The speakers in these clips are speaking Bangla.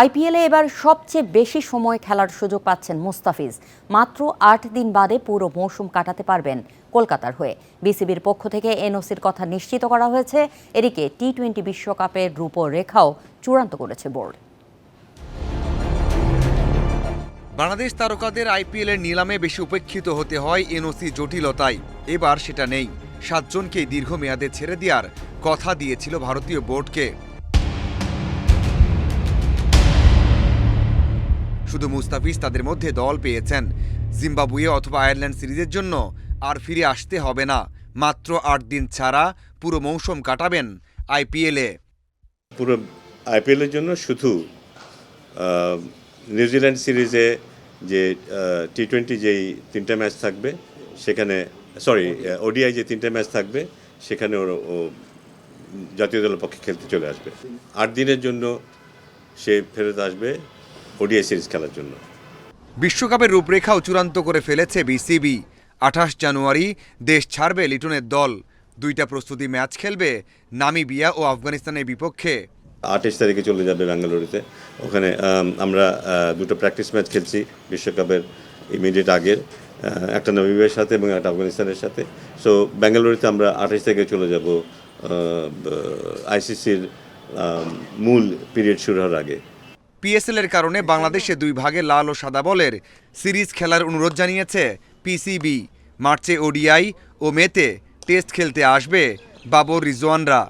আইপিএলে এবার সবচেয়ে বেশি সময় খেলার সুযোগ পাচ্ছেন মুস্তাফিজ। মাত্র ৮ দিন বাদে পুরো মৌসুম কাটাতে পারবেন কলকাতার হয়ে। বিসিবির পক্ষ থেকে এনওসির কথা নিশ্চিত করা হয়েছে। এদিকে টি-20 বিশ্বকাপের রূপরেখাও চূড়ান্ত করেছে বোর্ড। বাংলাদেশ তারকাদের আইপিএলের নিলামে বেশি উপেক্ষিত হতে হয় এনওসি জটিলতায়। এবার সেটা নেই। ৭ জনকেই দীর্ঘমেয়াদে ছেড়ে দেওয়ার কথা দিয়েছিল ভারতীয় বোর্ডকে। শুধু মুস্তাফিজ তাদের মধ্যে দল পেয়েছেন। জিম্বাবুয়ে অথবা আয়ারল্যান্ড সিরিজের জন্য আর ফিরে আসতে হবে না। মাত্র ৮ দিন ছাড়া পুরো মৌসুম কাটাবেন আইপিএলে। পুরো আইপিএলের জন্য শুধু নিউজিল্যান্ড সিরিজে যে টি-20 যেই 3টা ম্যাচ থাকবে সেখানে ওডিআই যে 3টা ম্যাচ থাকবে সেখানে ও জাতীয় দলের পক্ষে খেলতে চলে আসবে। ৮ দিনের জন্য সে ফেরত আসবে ওডিআই সিরিজ খেলার জন্য। বিশ্বকাপের রূপরেখাও চূড়ান্ত করে ফেলেছে বিসিবি। ২৮ জানুয়ারি দেশ ছাড়বে লিটনের দল। 2টা প্রস্তুতি ম্যাচ খেলবে নামিবিয়া ও আফগানিস্তানের বিপক্ষে। ২৮ তারিখে চলে যাবে বেঙ্গালুরুতে। ওখানে আমরা 2টো প্র্যাকটিস ম্যাচ খেলছি বিশ্বকাপের ইমিডিয়েট আগের, একটা নামিবিয়ার সাথে এবং একটা আফগানিস্তানের সাথে। সো বেঙ্গালুরুতে আমরা ২৮ তারিখে চলে যাব আইসিসির মূল পিরিয়ড শুরু হওয়ার আগে। পিএসএল এর কারণে বাংলাদেশে 2 ভাগে লাল ও সাদা বলের সিরিজ খেলার অনুরোধ জানিয়েছে পিসিবি। মার্চে ওডিআই ও মেতে টেস্ট খেলতে আসবে বাবর রিজওয়ানরা।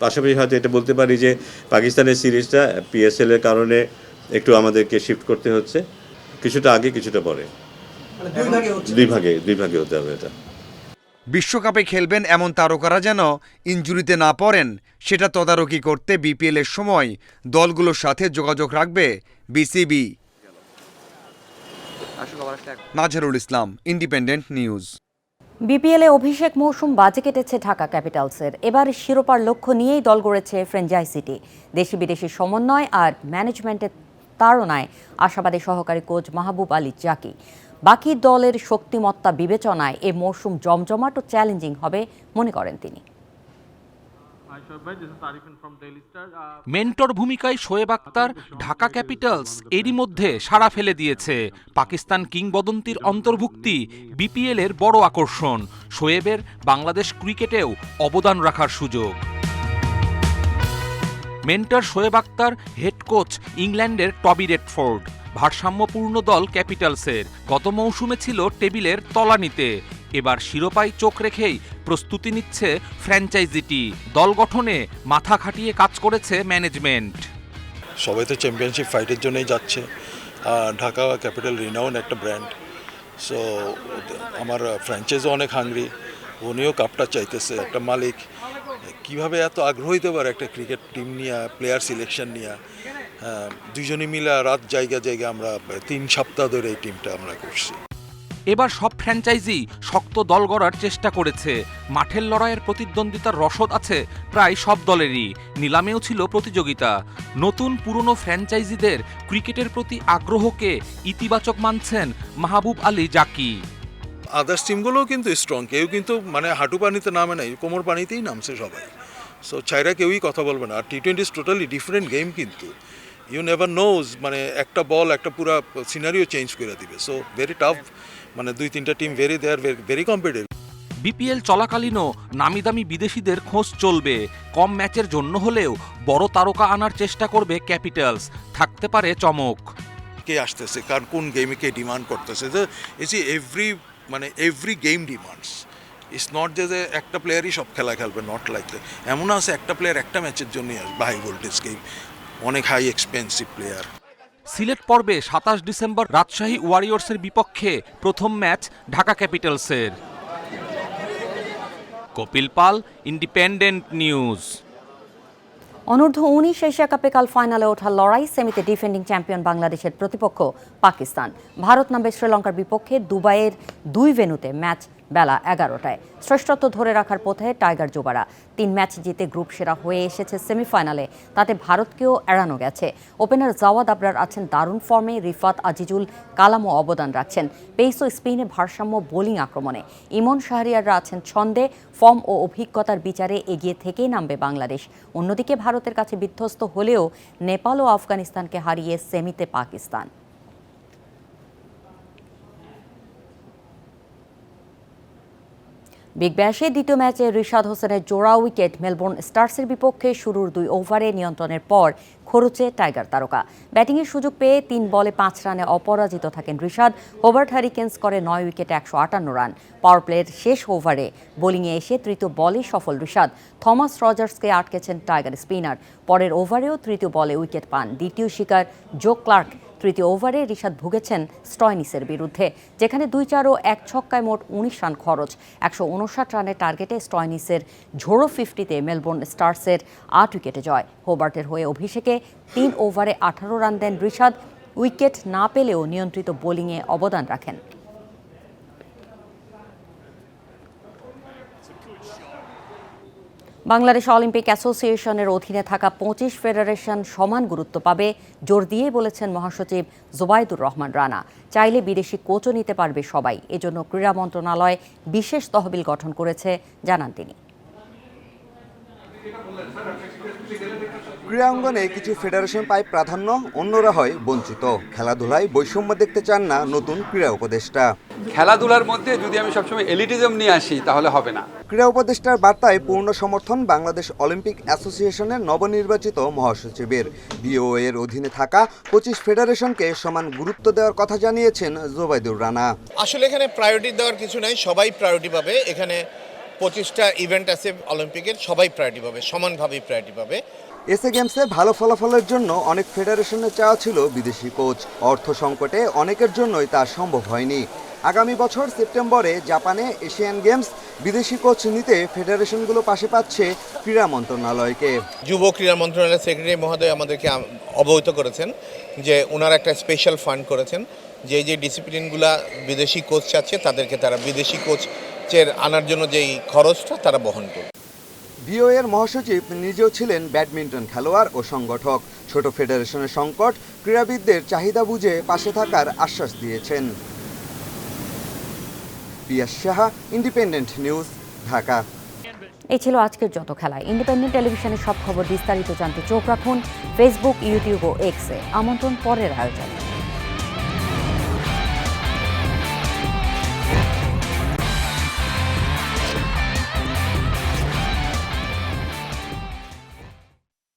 পাশাপাশি হয়তো এটা বলতে পারি যে পাকিস্তানের সিরিজটা পিএসএল এর কারণে একটু আমাদেরকে শিফট করতে হচ্ছে, কিছুটা আগে কিছুটা পরে, দুই ভাগে হতে হবে এটা। বিশ্বকাপে খেলবেন এমন তারকারা যেন ইনজুরিতে না পড়েন সেটা তদারকি করতে বিপিএল এর সময় দলগুলোর সাথে যোগাযোগ রাখবে বিসিবি। নাজহারুল ইসলাম, ইন্ডিপেন্ডেন্ট নিউজ। বিপিএলে অভিষেক মৌসুম বাজে কেটেছে ঢাকা ক্যাপিটালসের। এবার শিরোপার লক্ষ্য নিয়েই দল গড়েছে ফ্র্যাঞ্চাইজিটি। দেশি বিদেশি সমন্বয় আর ম্যানেজমেন্টের তাড়নায় আশাবাদী সহকারী কোচ মাহবুব আলী জাকি। বাকি দলের শক্তিমত্তা বিবেচনায় এ মৌসুম জমজমাট ও চ্যালেঞ্জিং হবে মনে করেন তিনি। মেন্টর ভূমিকায় শোয়েব আখতার ঢাকা ক্যাপিটালস এরই মধ্যে সাড়া ফেলে দিয়েছে। পাকিস্তান কিংবদন্তির অন্তর্ভুক্তি বিপিএল এর বড় আকর্ষণ। শোয়েবের বাংলাদেশ ক্রিকেটেও অবদান রাখার সুযোগ। Mentor Shoaib Akhtar, head coach ইংল্যান্ডের টবি রেডফোর্ড। ভারসাম্যপূর্ণ দল ক্যাপিটালসের। গত মৌসুমে ছিল টেবিলের তলানিতে। এবার শিরোপায় চোখ রেখেই প্রস্তুতি নিচ্ছে ফ্র্যাঞ্চাইজিটি। দল গঠনে মাথা খাটিয়ে কাজ করেছে ম্যানেজমেন্ট। সবাই তো চ্যাম্পিয়নশিপ ফাইটের জন্যই যাচ্ছে। ঢাকা ক্যাপিটাল রিনাউন্ড একটা ব্র্যান্ড। সো আমার ফ্র্যাঞ্চাইজও অনেক হাংরি, উনিও কাপটা চাইতেছে। একটা মালিক কিভাবে এত আগ্রহ হইতে পারে একটা ক্রিকেট টিম নিয়ে, প্লেয়ার সিলেকশন নিয়ে। দুইজনে মিলে রাত জায়গা আমরা 3 সপ্তাহ ধরে এই টিমটা আমরা করছি। এবার সব ফ্র্যাঞ্চাইজি শক্ত দল গড়ার চেষ্টা করেছে। মাঠের লড়াইয়ের প্রতিদ্বন্দ্বিতার রসদ আছে প্রায় সব দলেরই। নিলামেও ছিল প্রতিযোগিতা। নতুন পুরনো ফ্র্যাঞ্চাইজিদের ক্রিকেটের প্রতি আগ্রহকে ইতিবাচক মানছেন মাহবুব আলী জাকি। আদার্স টিমগুলোও কিন্তু স্ট্রং, কেউ কিন্তু মানে হাঁটু পানিতে নামে নাই, কোমর পানিতেই নামছে সবাই। সো চাইরা কেউই কথা বলবে না। আর টি-20 ইজ টোটালি ডিফারেন্ট গেম, কিন্তু ইউ নেভার নোজ, মানে একটা বল একটা পুরো সিনারিও চেঞ্জ করে দিবে। সো ভেরি টাফ, মানে 2-3টা টিম ভেরি কম্পিটিটিভ। বিপিএল চলাকালীনও নামিদামি বিদেশিদের খোঁজ চলবে। কম ম্যাচের জন্য হলেও বড় তারকা আনার চেষ্টা করবে ক্যাপিটালস। থাকতে পারে চমক। কে আসতেছে, কার কোন গেমে কে ডিমান্ড করতেছে, every game demands. It's not যে একটা প্লেয়ারই সব খেলা খেলবে, নট লাইক দ্যাট। এমন আছে একটা প্লেয়ার একটা ম্যাচের জন্যই আসবে, হাই ভোল্টেজ গেম, অনেক হাই এক্সপেন্সিভ প্লেয়ার। সিলেট পর্বে ২৭ ডিসেম্বর রাজশাহী ওয়ারিয়র্সের বিপক্ষে প্রথম ম্যাচ ঢাকা ক্যাপিটালসের। কপিল পাল, ইন্ডিপেন্ডেন্ট নিউজ। অনূর্ধ্ব-19 এশিয়া কাপে কাল ফাইনালে ওঠার লড়াই। সেমিতে ডিফেন্ডিং চ্যাম্পিয়ন বাংলাদেশের প্রতিপক্ষ পাকিস্তান। ভারত নামবে শ্রীলঙ্কার বিপক্ষে। দুবাইয়ের 2 ভেন্যুতে ম্যাচ বেলা 11টায়। শ্রেষ্ঠত্ব ধরে রাখার পথে টাইগার যুবারা 3 ম্যাচ জিতে গ্রুপ সেরা হয়ে এসেছে সেমিফাইনালে। তাতে ভারতকেও এড়ানো গেছে। ওপেনার জাওয়াদ আবরার আছেন দারুণ ফর্মে, রিফাত আজিজুল কালামও অবদান রাখছেন পেস ও স্পিনে ভারসাম্য বোলিং আক্রমণে। ইমন শাহরিয়াররা আছেন ছন্দে, ফর্ম ও অভিজ্ঞতার বিচারে এগিয়ে থেকেই নামবে বাংলাদেশ। অন্যদিকে ভারতের কাছে বিধ্বস্ত হলেও নেপাল ও আফগানিস্তানকে হারিয়ে সেমিতে পাকিস্তান। বিগ ব্যাশে দ্বিতীয় ম্যাচে রিশাদ হোসেনের জোড়া উইকেট মেলবোর্ন স্টার্সের বিপক্ষে শুরুর 2 ওভারে নিয়ন্ত্রণের পর খরচে টাইগার তারকা। ব্যাটিংয়ের সুযোগ পেয়ে 3 বলে 5 রানে অপরাজিত থাকেন রিশাদ। হোবার্ট হ্যারিকেন্স করে 9 উইকেটে 158 রান। পাওয়ার প্লের শেষ ওভারে বোলিংয়ে এসে তৃতীয় বলে সফল রিশাদ। থমাস রজার্সকে আটকেছেন টাইগার স্পিনার। পরের ওভারেও তৃতীয় বলে উইকেট পান দ্বিতীয় শিকার জো ক্লার্ক। তৃতীয় ওভারে রিশাদ ভুগেছেন স্টয়নিসের বিরুদ্ধে, যেখানে 2-4 ও 1 ছক্কায় মোট 19 রান খরচ। 159 রানের টার্গেটে স্টয়নিসের ঝোড়ো 50-তে মেলবোর্ন স্টার্সের 8 উইকেটে জয়। হোবার্টের হয়ে অভিষেকে 3 ওভারে 18 রান দেন রিশাদ। উইকেট না পেলেও নিয়ন্ত্রিত বোলিংয়ে অবদান রাখেন। বাংলাদেশ অলিম্পিক অ্যাসোসিয়েশনের অধীনে থাকা 25 ফেডারেশন সমান গুরুত্ব পাবে, জোর দিয়ে বলেছেন মহাসচিব জোবাইদুর রহমান রানা। চাইলে বিদেশি কোচও নিতে পারবে সবাই। এজন্য ক্রীড়া মন্ত্রণালয় বিশেষ তহবিল গঠন করেছে, জানান তিনি। ক্রীড়াঙ্গনে কিছু ফেডারেশন পায় প্রাধান্য, অন্যরা হয় বঞ্চিত। খেলাধুলায় বৈষম্য দেখতে চান না নতুন ক্রীড়া উপদেষ্টা। খেলাধুলার মধ্যে যদি আমি সবসময় এলিটিজম নিয়ে আসি তাহলে হবে না। ক্রীড়া উপদেষ্টার বার্তায় পূর্ণ সমর্থন বাংলাদেশ অলিম্পিক অ্যাসোসিয়েশনের নবনির্বাচিত মহাসচিবের। বিওএ এর অধীনে থাকা 25 ফেডারেশনকে সমান গুরুত্ব দেওয়ার কথা জানিয়েছেন জোবাইদুর রানা। আসলে এখানে প্রায়োরিটি দেওয়ার কিছু নাই, সবাই প্রায়োরিটি পাবে। এখানে 25টা ইভেন্ট আছে অলিম্পিকের, সবাই প্রায়োরিটি পাবে, সমানভাবেই প্রায়োরিটি পাবে। এসএ গেমসে ভালো ফলাফলের জন্য অনেক ফেডারেশনের চাওয়া ছিল বিদেশি কোচ। অর্থ সংকটে অনেকের জন্যই তা সম্ভব হয়নি। আগামী বছর সেপ্টেম্বরে জাপানে এশিয়ান গেমস বিদেশি কোচ নিতে ফেডারেশনগুলো পাশে পাচ্ছে ক্রীড়া মন্ত্রণালয়কে। যুব ক্রীড়া মন্ত্রণালয়ের সেক্রেটারি মহোদয় আমাদেরকে অবহিত করেছেন যে ওনারা একটা স্পেশাল ফান্ড করেছেন, যে ডিসিপ্লিনগুলা বিদেশি কোচ চাচ্ছে তাদেরকে তারা বিদেশি কোচের আনার জন্য যেই খরচটা তারা বহন করবে। বিওএ এর মহাসচিব নিজেও ছিলেন ব্যাডমিন্টন খেলোয়াড় ও সংগঠক। ছোট ফেডারেশনের সংকট, ক্রীড়াবিদদের চাহিদা বুঝে পাশে থাকার আশ্বাস দিয়েছেন। পিয়াস সাহা, ইন্ডিপেন্ডেন্ট নিউজ, ঢাকা। এই ছিল আজকের যত খেলায়। ইন্ডিপেন্ডেন্ট টেলিভিশনের সব খবর বিস্তারিত জানতে চোখ রাখুন ফেসবুক, ইউটিউব ও এক্সে। আমন্ত্রণ পরের আয়োজনে।